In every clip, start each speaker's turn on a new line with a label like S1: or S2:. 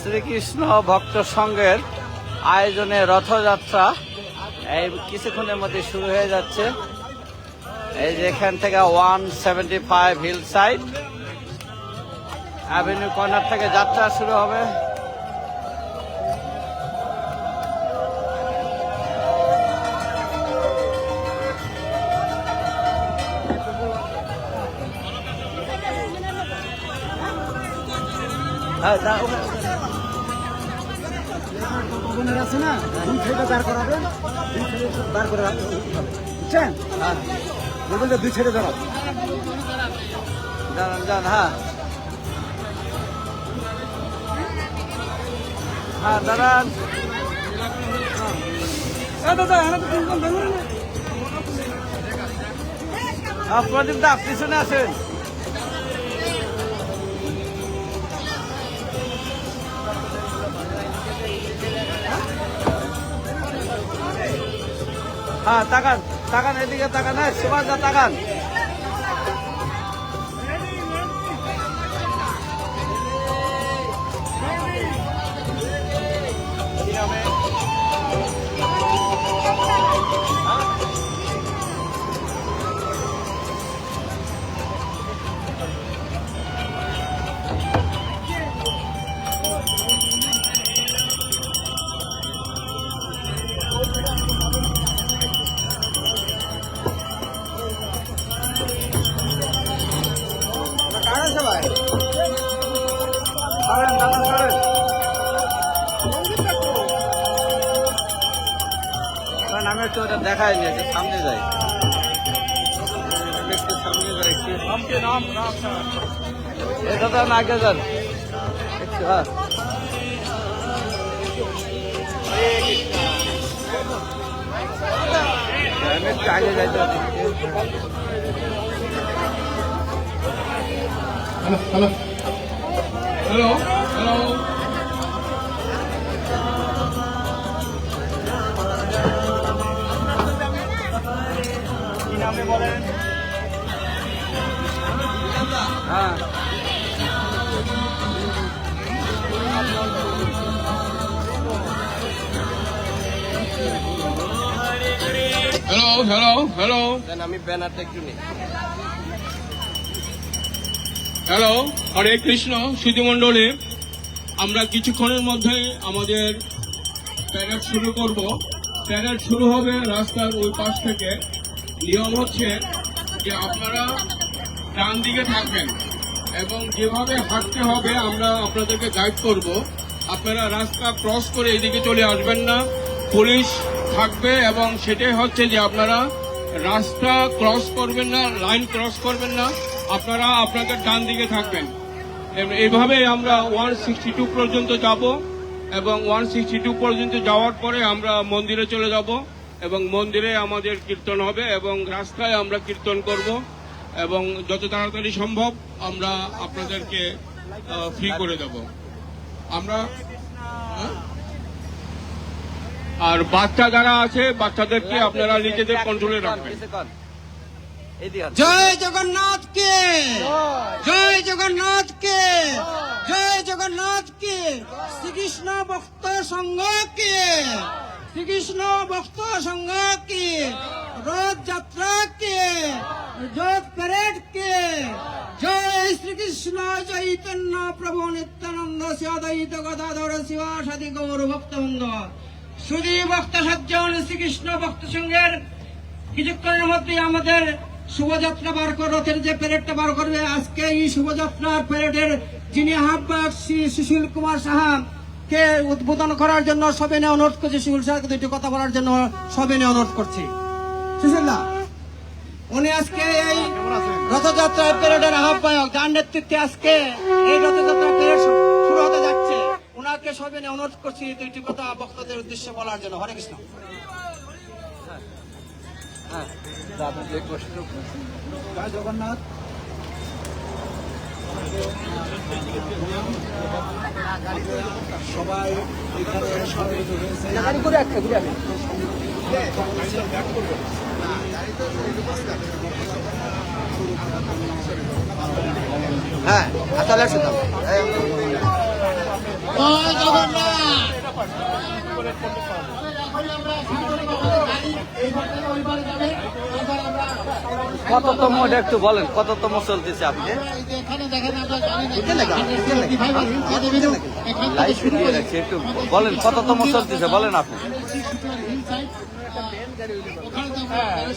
S1: শ্রীকৃষ্ণ ভক্ত সংঘের আয়োজনে রথযাত্রা এই কিছুক্ষণের মধ্যে শুরু হয়ে যাচ্ছে। এই যে এখান থেকে 175 হিল সাইড অ্যাভিনিউ কর্নার থেকে যাত্রা শুরু হবে।
S2: আছে না দুই ছেলে দাঁড় করাবেন, দুই ছেলে দাঁড় করে বুঝছেন? বলবেন যে দুই ছেলে দাঁড়াবেন।
S1: দাঁড়ান যান। হ্যাঁ হ্যাঁ দাঁড়ান। প্রদীপ দা পিছনে আসেন। হ্যাঁ তাকান তাকান, এদিকে তাকান। হ্যাঁ সুভাষ দা তাকান। আমি একটু ওটা দেখাইনি, একটু সামনে যাই, একটু সামনে যাই। এটা তো আগে যান একটু। হ্যাঁ আমি একটু আগে যাইতে হবে।
S3: Hello hello hello.
S1: কি নামে বলেন? হ্যাঁ
S3: হ্যালো হ্যালো হ্যালো।
S1: আমি ব্যানারটা একটু নিই।
S3: হ্যালো, হরে কৃষ্ণ সুধীমণ্ডলী। আমরা কিছুক্ষণের মধ্যে আমাদের প্যারেড শুরু করব। প্যারেড শুরু হবে রাস্তার ওই পাশ থেকে। নিয়ম হচ্ছে যে আপনারা ডান দিকে থাকবেন এবং যেভাবে হাঁটতে হবে আমরা আপনাদেরকে গাইড করব। আপনারা রাস্তা ক্রস করে এদিকে চলে আসবেন না, পুলিশ থাকবে এবং সেটাই হচ্ছে যে আপনারা রাস্তা ক্রস করবেন না, লাইন ক্রস করবেন না, আপনারা আপনাদের ডান দিকে থাকবেন। এইভাবে আমরা 162 পর্যন্ত যাব এবং 162 পর্যন্ত যাওয়ার পরে আমরা মন্দিরে চলে যাব এবং মন্দিরে আমাদের কীর্তন হবে এবং রাস্তায় আমরা কীর্তন করব এবং যত তাড়াতাড়ি সম্ভব আমরা আপনাদেরকে ফ্রি করে দেব আমরা। আর বাচ্চা যারা আছে বাচ্চাদেরকে আপনারা নিজেদের কন্ট্রোলে রাখবেন।
S2: জয় জগন্নাথ কে, জয় জগন্নাথ কে, জয় জগন্নাথ কে। শ্রীকৃষ্ণ ভক্ত সংঘ কে, শ্রীকৃষ্ণ ভক্ত সংঘ কে। রথ যাত্রা কে, রথ প্যারেড কে। জয় শ্রীকৃষ্ণ চৈতন্য প্রভু নিত্যানন্দ শ্রীঅদ্বৈত গদাধর শিবাসাদি গৌর ভক্তবৃন্দ। শুধু ভক্ত সজ্জন শ্রীকৃষ্ণ ভক্ত সংঘের কিছুক্ষণের মধ্যে আমাদের শোভাযাত্রা বার করে, রথের যে প্যারেডটা বার করবে আজকে এই শোভাযাত্রার প্যারেডের যিনি আহ্বায়ক শ্রী সুশীল কুমার সাহা কে উদ্বোধন করার জন্য সবিনয় অনুরোধ করছি। সুশীল সাহাকে দুইটি কথা বলার জন্য সবিনয় অনুরোধ করছি। সুশীলদা উনি আজকে এই রথযাত্রার প্যারেডের আহ্বায়ক, যার নেতৃত্বে আজকে এই রথযাত্রার প্যারেড শুরু হতে যাচ্ছে, ওনাকে সবিনয় অনুরোধ করছি দুইটি কথা ভক্তদের উদ্দেশ্যে বলার জন্য। হরে কৃষ্ণ। জয় জগন্নাথ। সবাই এখানে সমবেত হয়েছে।
S4: হ্যাঁ চলে আসো তো।
S2: জয় জগন্নাথ।
S1: কততম এটা একটু বলেন, কততম চলতেছে আপনি? লাইভ ভিডিও দেখছি, একটু বলেন কততম চলতেছে, বলেন আপনি।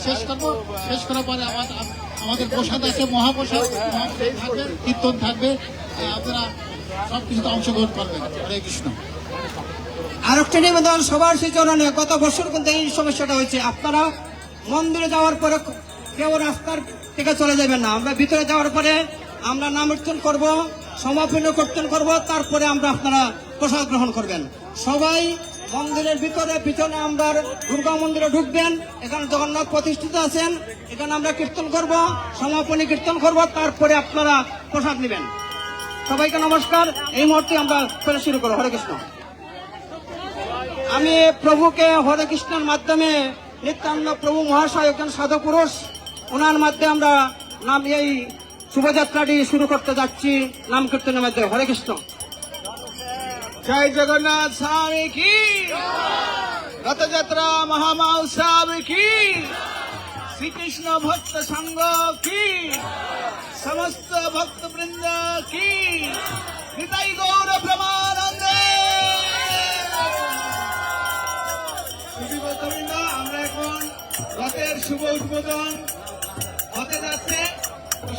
S2: শেষ করবো, শেষ করার পরে আমাদের প্রসাদ আছে, মহাপ্রসাদ থাকবে, কীর্তন থাকবে, আপনারা সবকিছুতে অংশগ্রহণ করবেন। হরে কৃষ্ণ। আরেকটা নিবেদন সবার সেই চরণে, গত বছর কিন্তু এই সমস্যাটা হয়েছে, আপনারা মন্দিরে যাওয়ার পরে কেউ রাস্তার থেকে চলে যাবেন না। আমরা ভিতরে যাওয়ার পরে আমরা নাম কীর্তন করবো, সমাপনী কীর্তন করবো, তারপরে আমরা আপনারা প্রসাদ গ্রহণ করবেন। সবাই মন্দিরের ভিতরে, পিছনে আমরা দুর্গা মন্দিরে ঢুকবেন, এখানে জগন্নাথ প্রতিষ্ঠিত আছেন, এখানে আমরা কীর্তন করব, সমাপনী কীর্তন করব, তারপরে আপনারা প্রসাদ নেবেন। সবাইকে নমস্কার। এই মুহূর্তে আমরা শুরু করবো। হরে কৃষ্ণ। আমি প্রভুকে হরে কৃষ্ণের মাধ্যমে, নিত্যানন্দ প্রভু মহাশয় একজন সাধু পুরুষ, ওনার মাধ্যমে আমরা নাম এই শুভযাত্রাটি শুরু করতে যাচ্ছি নাম কীর্তনের মাধ্যমে। হরে কৃষ্ণ।
S4: জয় জগন্নাথ স্বামী কি, রথযাত্রা মহামহোৎসব কি, শ্রীকৃষ্ণ ভক্ত সংঘ কি, সমস্ত ভক্ত বৃন্দ কি, নিতাই গৌর প্রেমানন্দে। ভক্তবৃন্দ, আমরা এখন রথের শুভ উদ্বোধন হতে যাচ্ছে,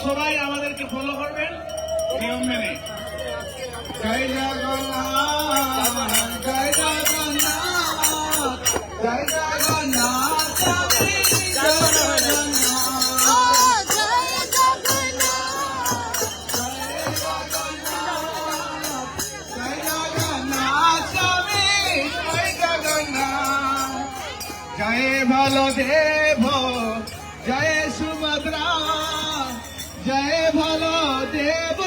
S4: সবাই আমাদেরকে ফলো করবেন নিয়ম মেনে। জয় জগন্নাথ, জয় জগন্নাথ, জয় জগন্নাথ, জয় জগন্নাথ, জয় জগন্নাথ, স্বামী জয় জগন্নাথ। জয় বলদেব, জয় সুভদ্রা, জয় বলদেব,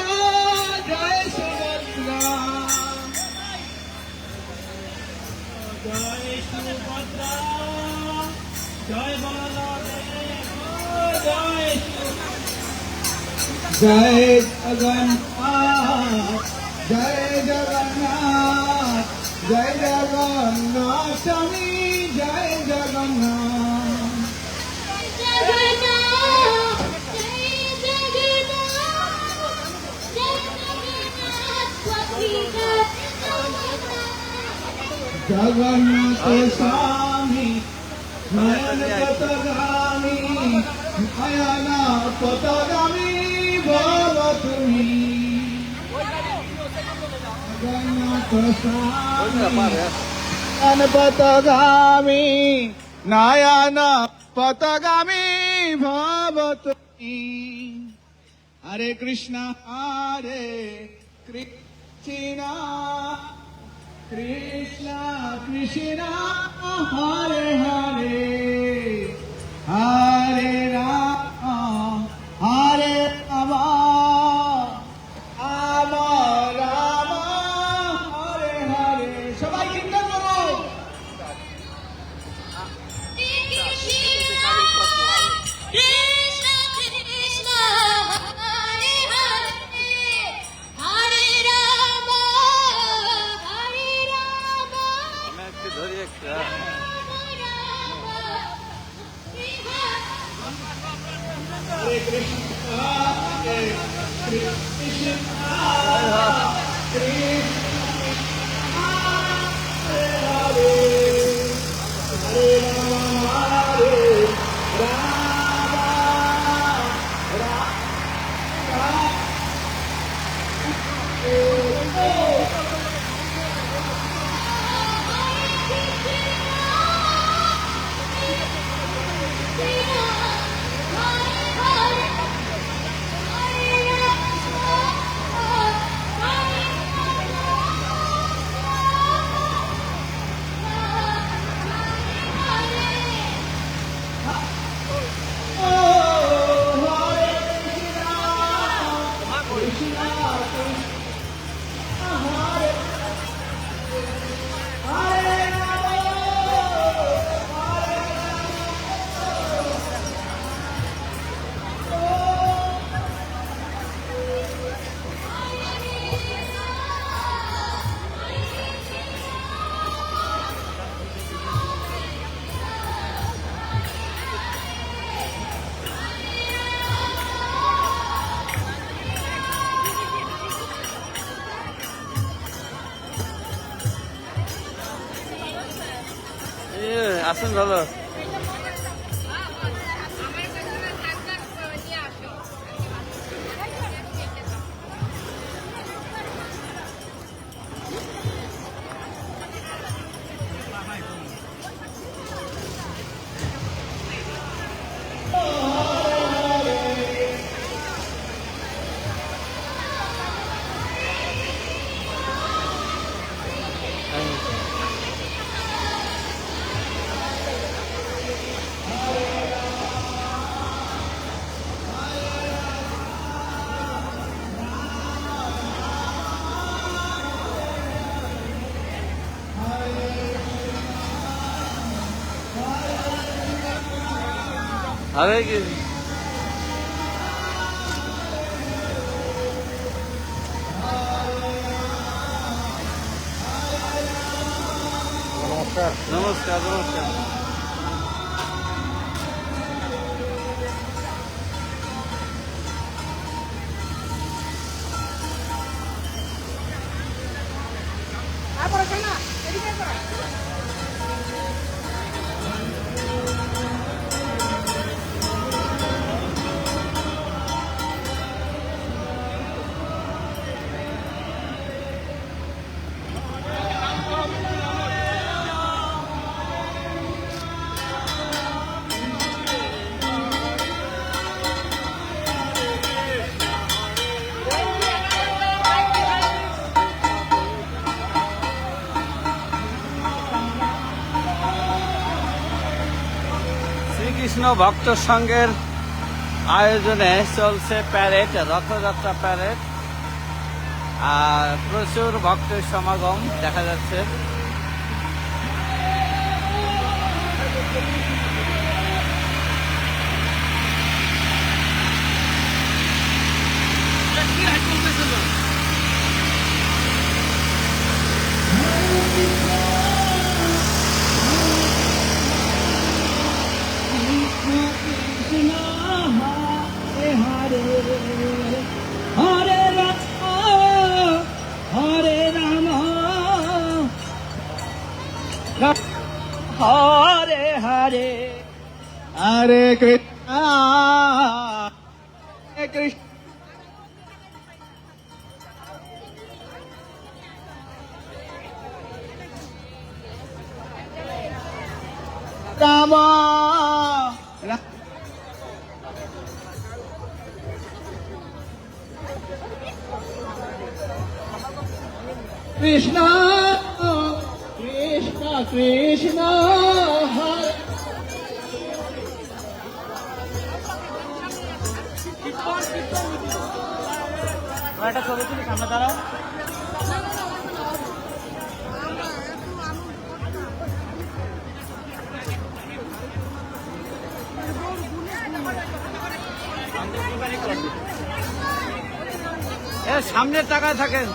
S4: জয় সুভদ্রা, জয় সুভদ্রা, জয় বলদেব, জয় জয় জগন্নাথ, জয় জগন্নাথ, জয় জগন্নাথ, স্বামী জয় জগন্নাথ। জগন্নাথ স্বামী নয়ন পথগামী, নয়ন পথগামী ভব তুমি। জগন্নাথ স্বামী নয়ন পথগামী, নয়ন পথগামী ভব তুমি। হরে কৃষ্ণ হরে কৃষ্ণ, কৃষ্ণ কৃষ্ণ হরে হরে, হরে রাম হরে রাম, রাম রাম হরে হরে। সবাই কীর্তন করো।
S1: আমি একটু ধরি একটা।
S4: হরে কৃষ্ণ হরে কৃষ্ণ, হরে রাম হরে রাম, রাম রাম
S1: আসুন ভালো। হরে কৃষ্ণ। নমস্কার নমস্কার। শ্রীকৃষ্ণ ভক্ত সংঘের আয়োজনে চলছে প্যারেড, রথযাত্রা প্যারেড। আর প্রচুর ভক্তের সমাগম দেখা যাচ্ছে।
S2: হরে রাম হরে রাম হরে হরে হরে কৃষ্ণ হরে কৃষ্ণ রাম কৃষ্ণ কৃষ্ণ কৃষ্ণ হরে একটা ছবি তুলি, সামনে দাঁড়াও।
S1: সামনের টাকায় থাকেন।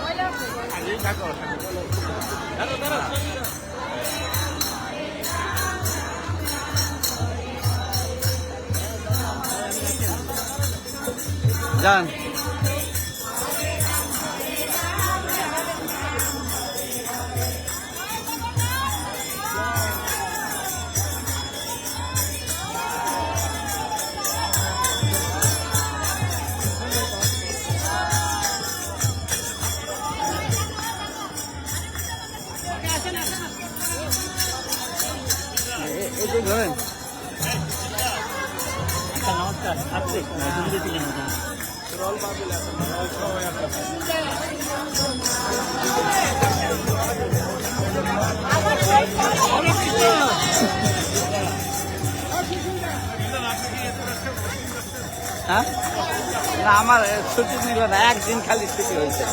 S1: যান। এই যে ধরেন। নমস্কার। হ্যাঁ না, আমার ছুটি নিল না, একদিন খালি ছুটি হয়েছে।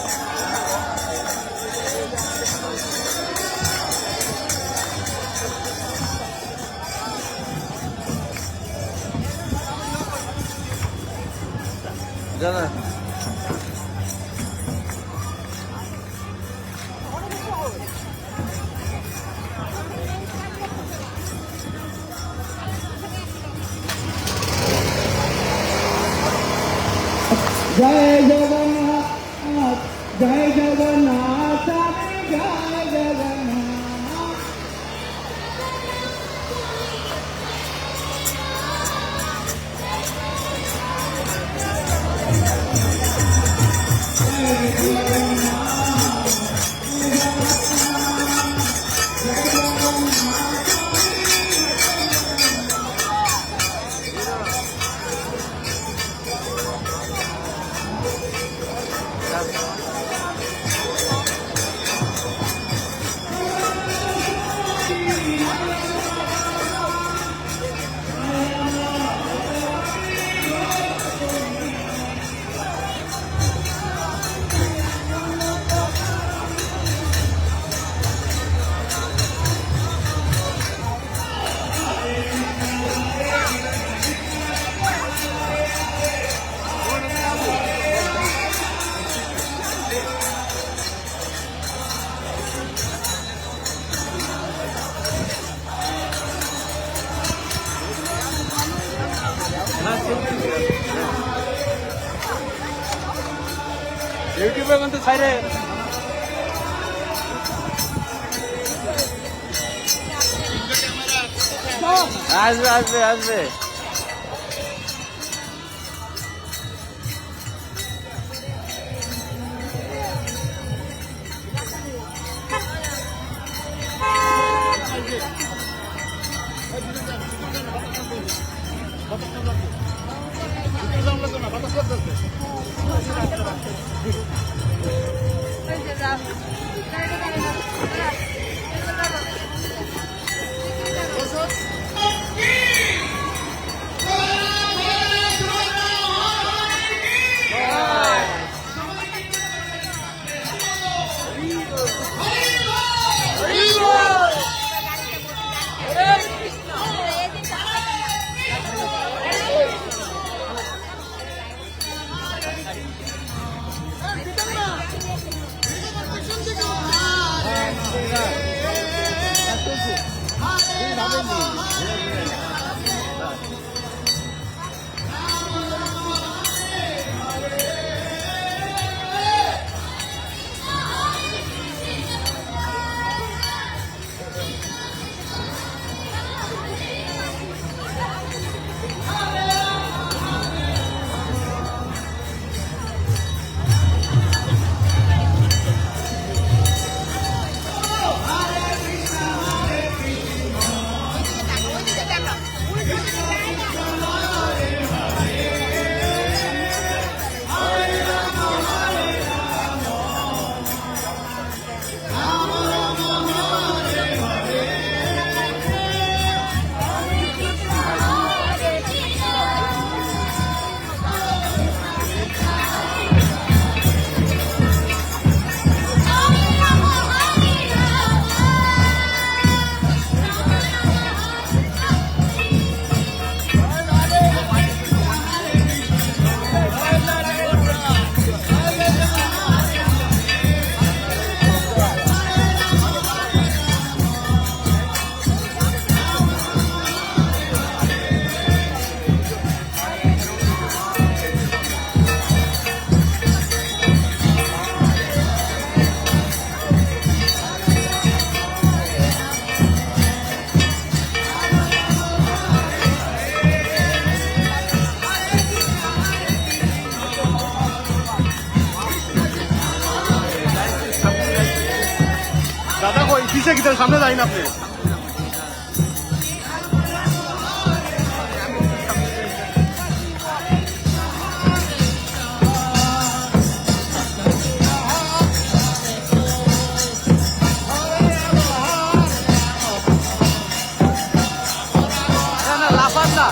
S1: দাদা
S2: জয় জগন্নাথ জয় জগন্নাথ জয় জগন্নাথ
S1: ইউটিউবে কিন্তু ছাইরে আসবে আসবে আসবে।
S5: দাদা কই কিসে কি সামনে যাই না আপনি?
S1: লাফান না,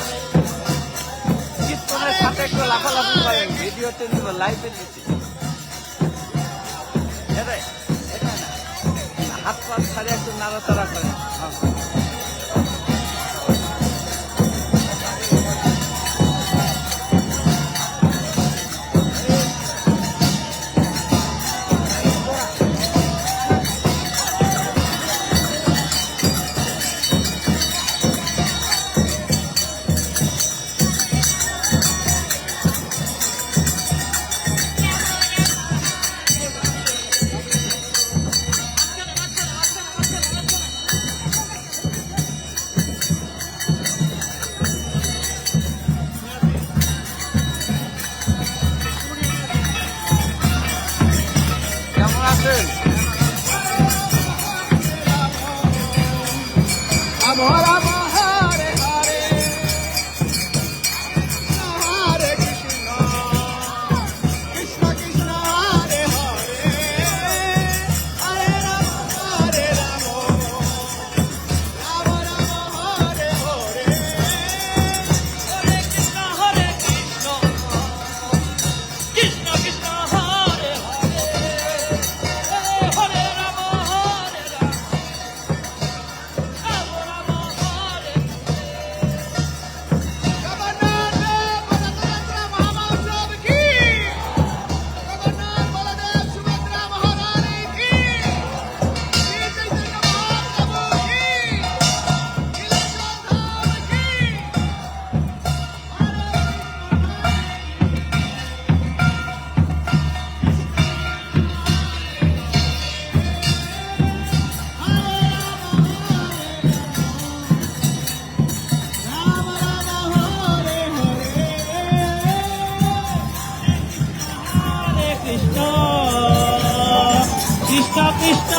S1: কীর্তনের সাথে একটু লাফালাফি করেন, ভিডিওতে নিব, লাইভে নিচ্ছি। হাত পা ছাড়ে একটু নাড়াচাড়া করেন। কেমন আছেন?
S2: কৃষ্ণ কৃষ্ণ কৃষ্ণ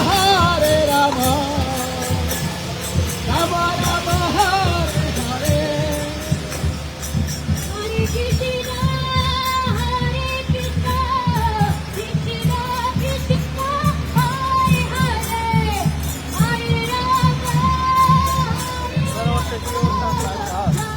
S2: হরে Ram Ram Ram Hare Hare
S6: Hare Krishna, Hare Krishna, Krishna Krishna, Hare Hare, Hare Rama, Hare Rama,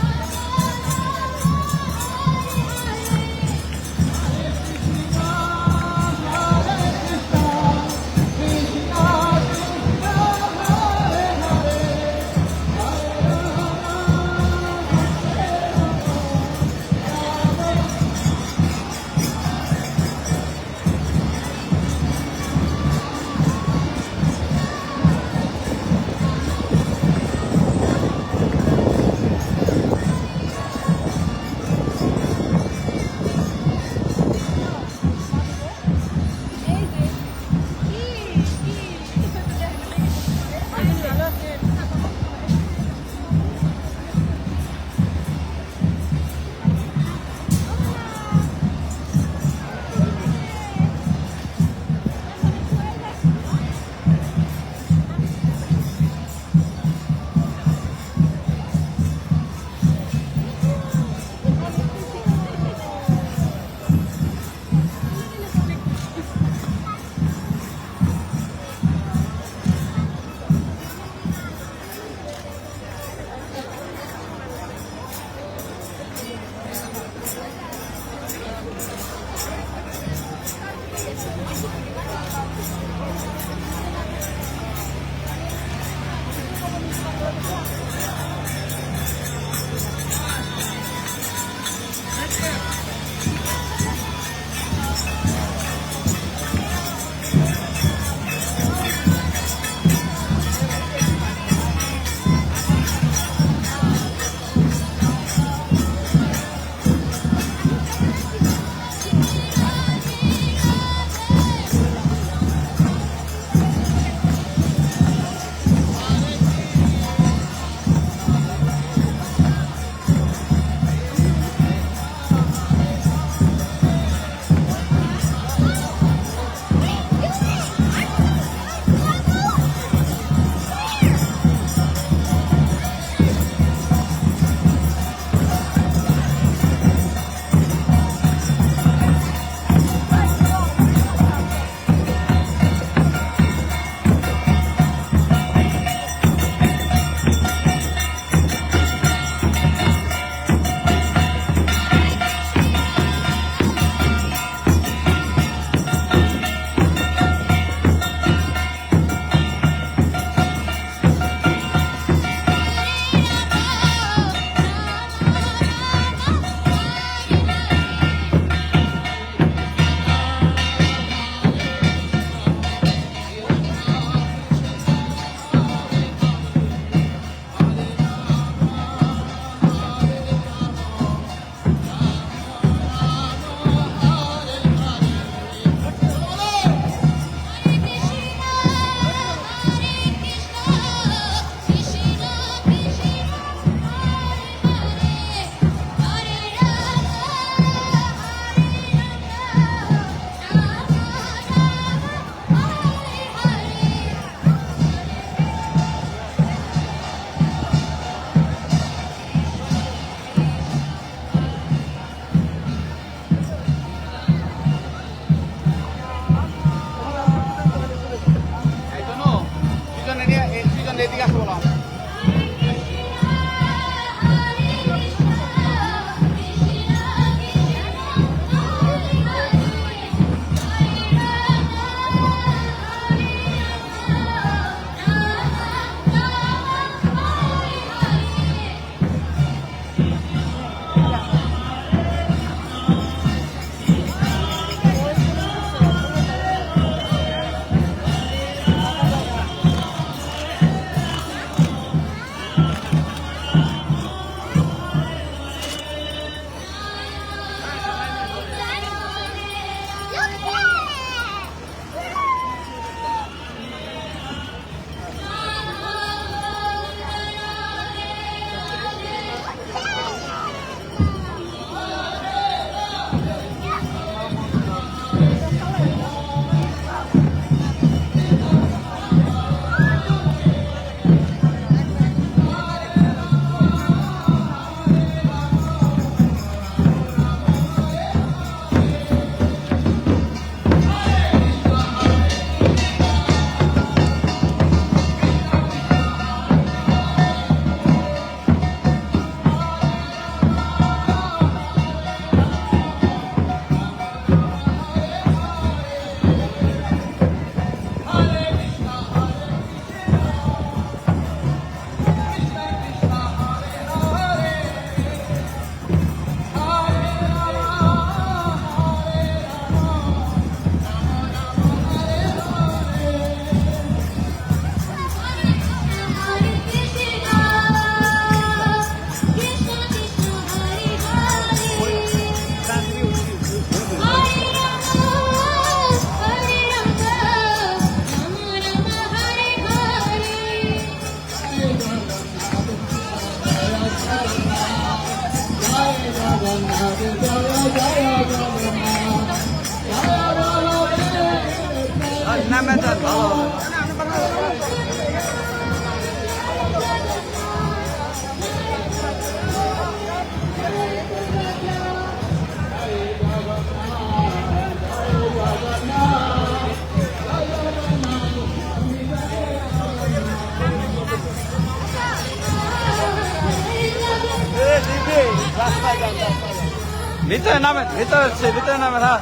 S1: ভিতরে নামেন, ভিতরে নামেন, হ্যাঁ।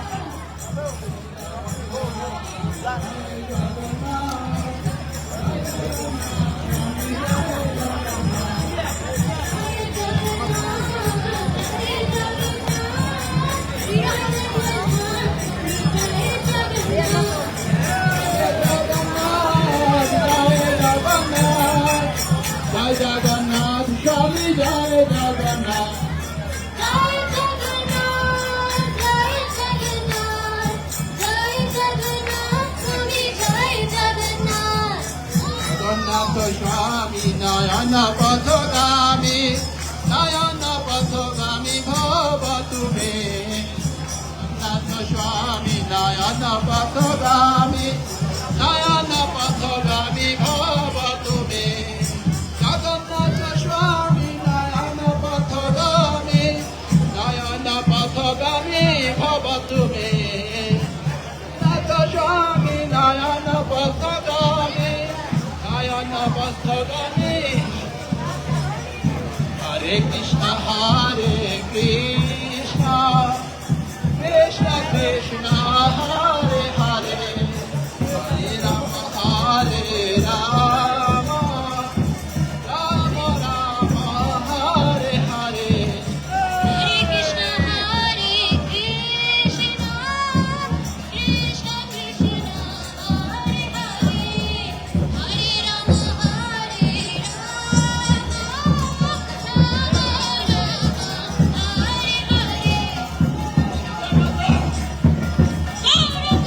S4: জয় জগন্নাথ স্বামী জয় জগন্নাথ
S6: জয় জগন্নাথ জয় জগন্নাথ জয় জগন্নাথ তুমি জয় জগন্নাথ
S4: জগন্নাথ স্বামী নয়ন পথগামী ভব তুমি জগন্নাথ স্বামী নয়ন পথগামী ভব তুমি জগন্নাথ স্বামী নয়ন পথগামী ভব তুমি নাথ স্বামী নয়ন পথগামী হরে কৃষ্ণ কৃষ্ণ কৃষ্ণ হরে হরে হরে রাম রাম রাম হরে হরে
S6: হরে কৃষ্ণ কৃষ্ণ কৃষ্ণ কৃষ্ণ হরে হরে হরে রাম রাম হরে হরে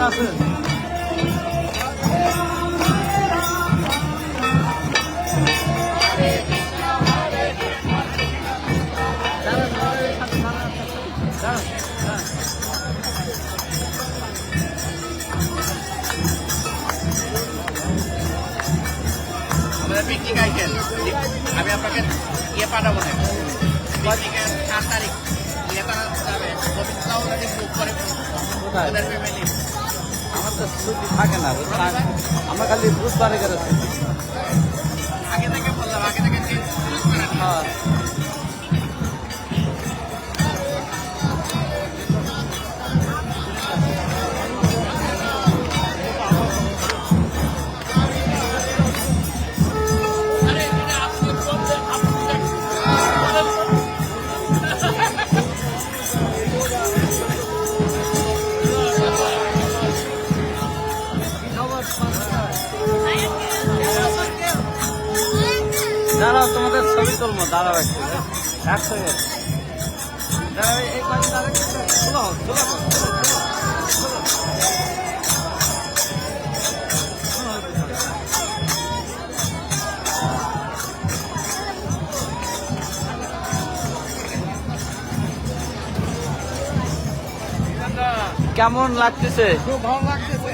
S1: আছেন?
S4: আমাদের পিকনিক আইটেম আমি আপনাকে ইয়ে পাঠাবো না পিকনিকের 7 তারিখ ইয়ে করা যাবে গোবিন্দ অলরেডি বুক করে
S1: কোথায়?
S4: ওদের ফ্যামিলি
S1: আমার তো ছুটি থাকে না, বুঝলেন? আমরা খালি বুধবারে করেছি।
S4: আগে থেকে বললাম আগে থেকে চেঞ্জ করে নিন।
S1: হ্যাঁ। দাঁড়াও, তোমাদের ছবি তুলবো, দাঁড়াও একটু, 1 সেকেন্ড। দাঁড়াও, এই পাশে দাঁড়াও, খোলো, খোলো, খোলো। কেমন লাগতেছে?
S5: খুব ভালো লাগতেছে।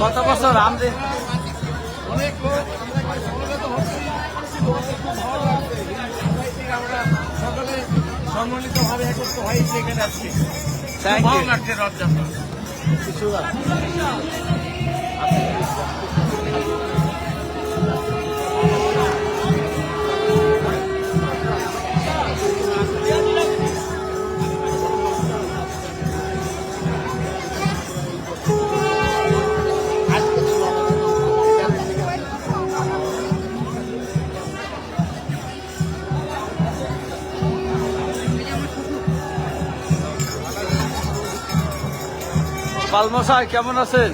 S1: কত বছর আমদে
S5: অনেক লোক আমরা সমবেত হচ্ছি, খুব ভালো লাগছে। আমরা সকলে সম্মিলিতভাবে একত্র হয়েছি এখানে আজকে।
S1: থ্যাংক
S5: ভালো
S1: ইউ।
S5: লাগছে রথযাত্রা।
S1: পালমশাই কেমন আছেন?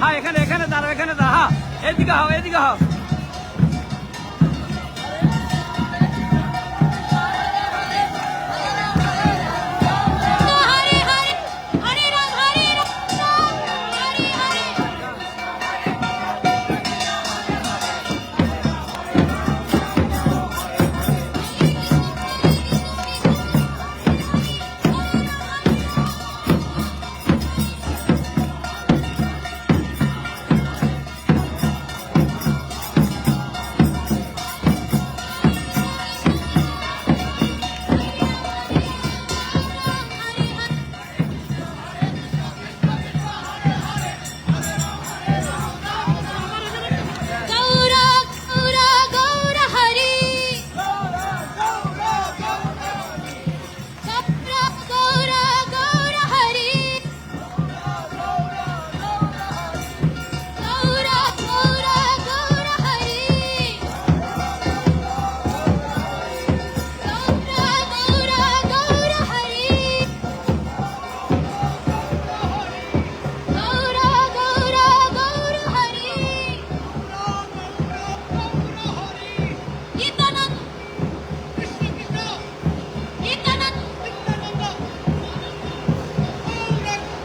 S1: হ্যাঁ এখানে এখানে দাঁড়াও, এখানে দাঁড়াও। হ্যাঁ এদিকে হও, এদিকে হও।
S6: हरे हरे हरे राम हरे हरे गौरा गौरा गौरा हरि गौरा गौरा गौरा हरि गौरा गौरा गौरा हरि गौरा गौरा गौरा हरि गौरा गौरा गौरा हरि नित्यानंद नित्यानंद नित्यानंद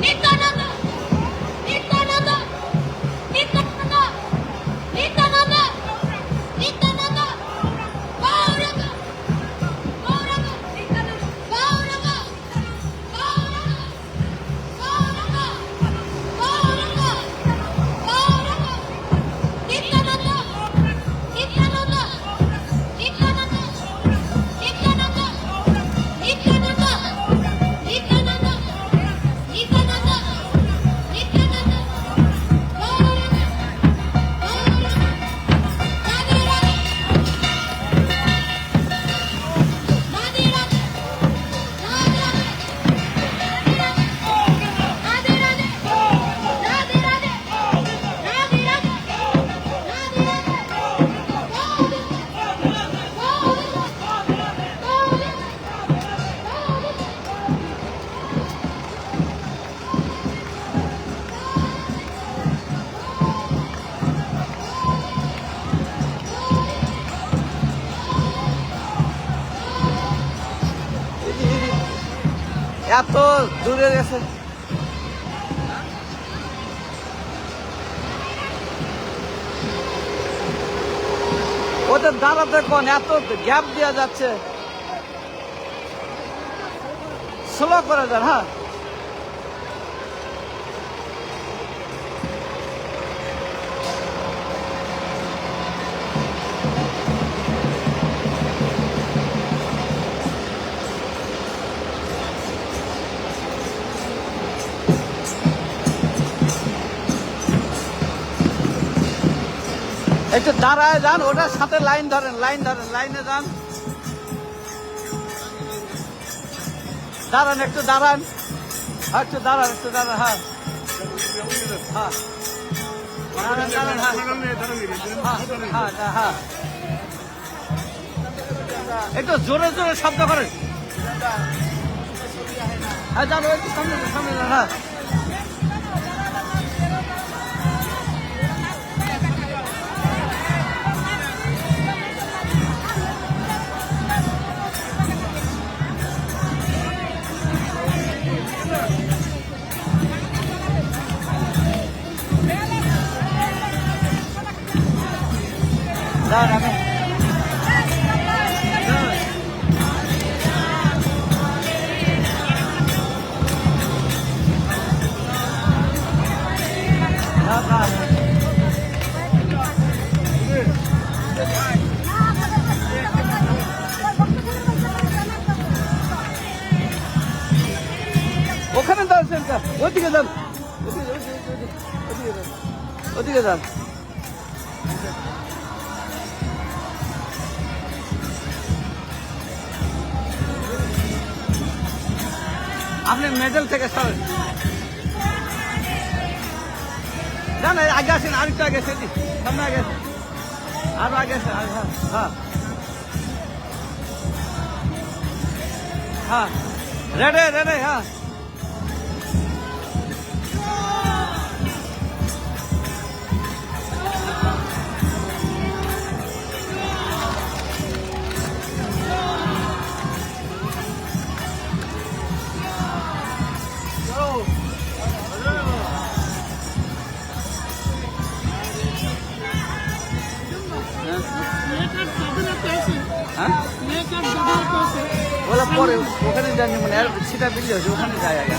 S6: नित्यानंद नित्यानंद नित्यानंद नित्यानंद गौरव गौरव गौरव
S1: এত দূরে গেছে। ওদের দাঁড়াতে কোন এত গ্যাপ দেওয়া যাচ্ছে, স্লো করে যান। হ্যাঁ একটু দাঁড়ায় যান, ওটার সাথে লাইন ধরেন, লাইন ধরেন, লাইনে যান। দাঁড়ান, একটু দাঁড়ান, একটু দাঁড়ান, একটু দাঁড়ান। হ্যাঁ হ্যাঁ দাঁড়ান, দাঁড়ান। হ্যাঁ হ্যাঁ হ্যাঁ একটু জোরে জোরে শব্দ করেন। হ্যাঁ জানো, একটু সামনে যান, সামনে যান। হ্যাঁ দাঁড়ান, আমি ওখানে দাঁড়াচ্ছেন, ওদিকে যান, ওদিকে যান। আপনি মেডেল থেকে সরেন, জান আগে আসেন, আরেকটু আগে আসেন, সামনে আগে আসেন, আরো আগে আসেন। হ্যাঁ হ্যাঁ রেডে রেডে। হ্যাঁ পরে ওখানে জানি মানে সেটা বিলি হয়েছে ওখানে যায় আগে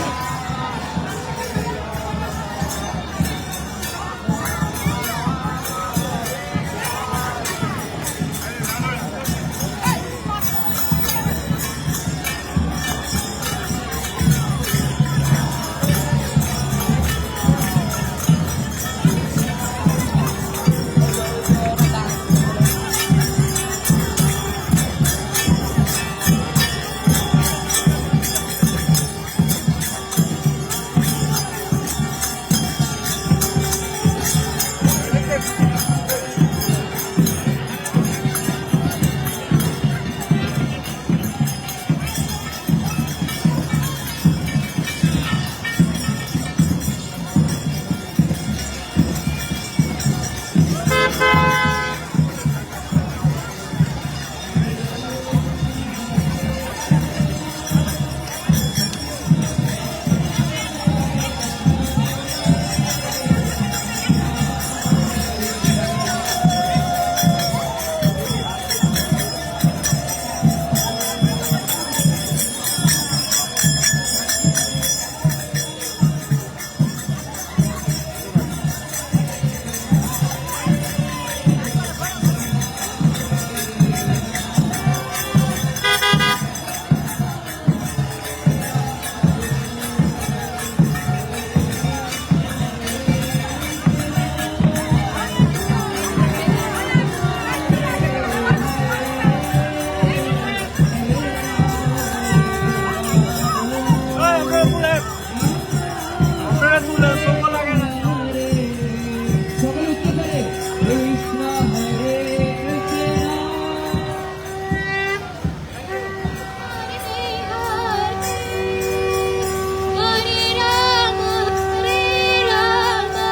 S6: Hare Rama,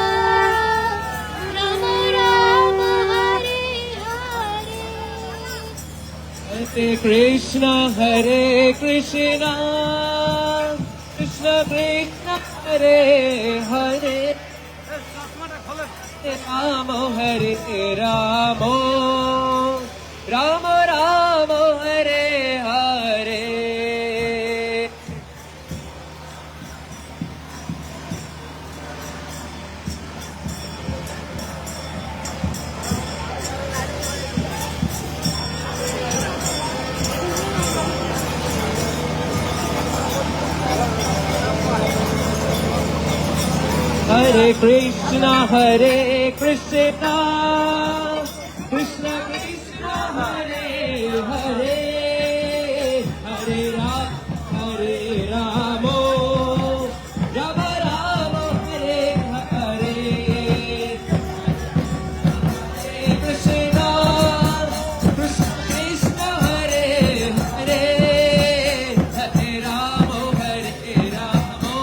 S6: Rama Rama, Hare Hare.
S5: Hare Krishna, Hare Krishna, Krishna Krishna, Hare Hare, Rama Hare Rama, Rama Rama, Hare Hare. Hare Krishna, Hare Krishna, Krishna Krishna, Hare Hare, Hare Rama, Rama Rama, Hare Hare. Hare Krishna, Krishna Krishna, Hare Hare, Hare Rama, Hare Rama.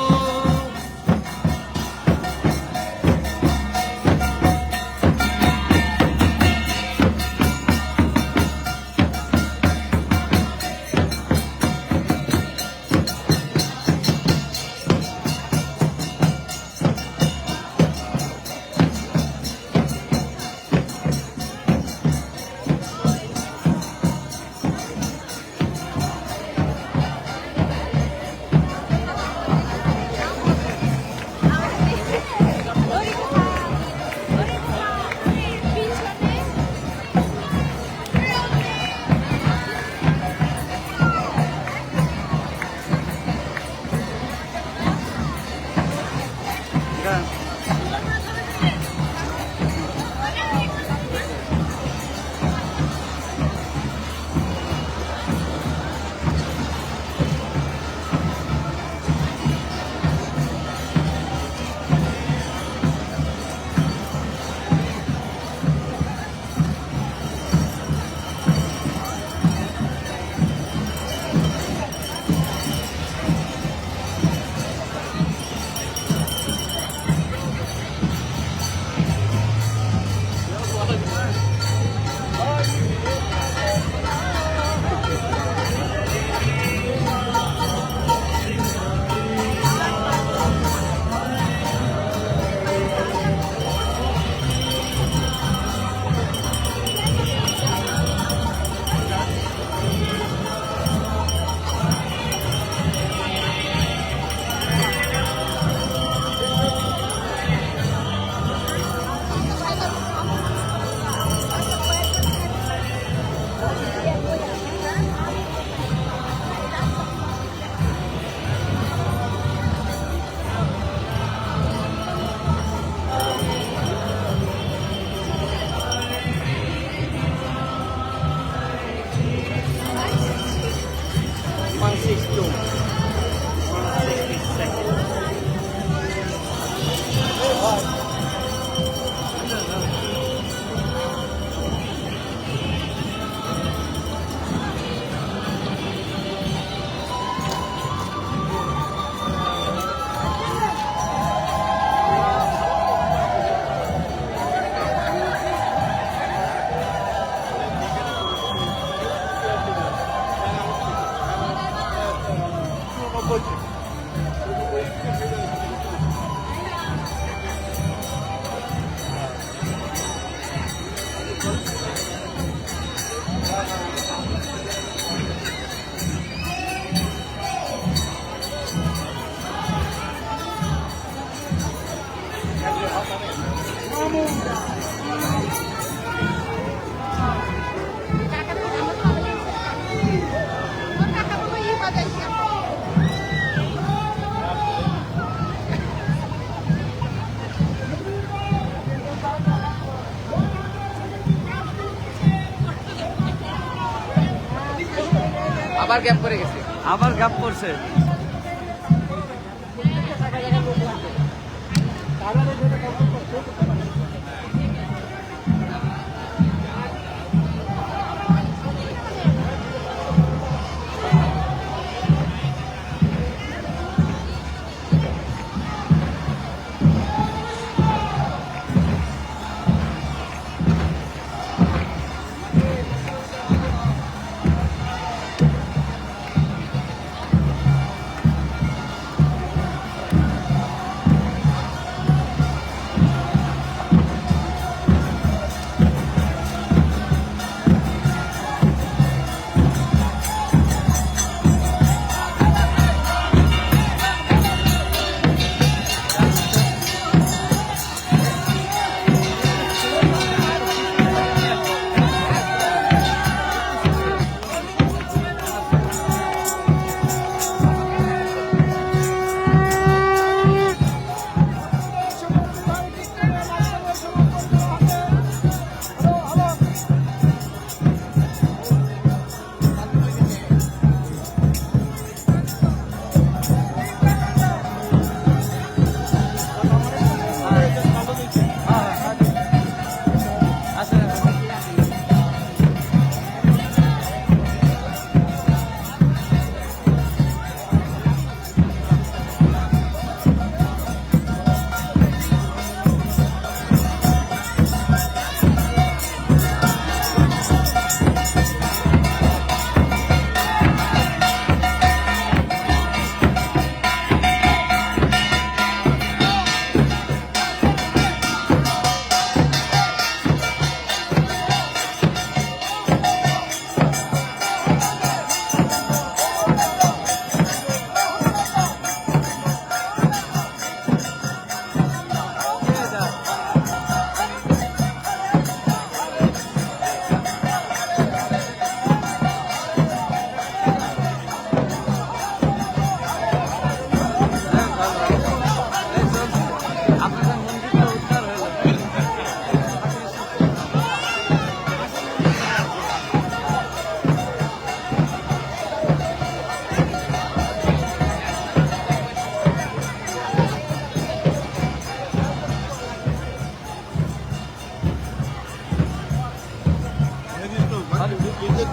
S4: আবার gap করে গেছে।
S1: আবার gap করছে।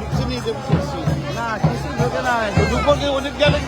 S5: কিছু নিয়ে
S1: না কিছু ঢোকে না।
S5: দুপুরে অনেক গেলে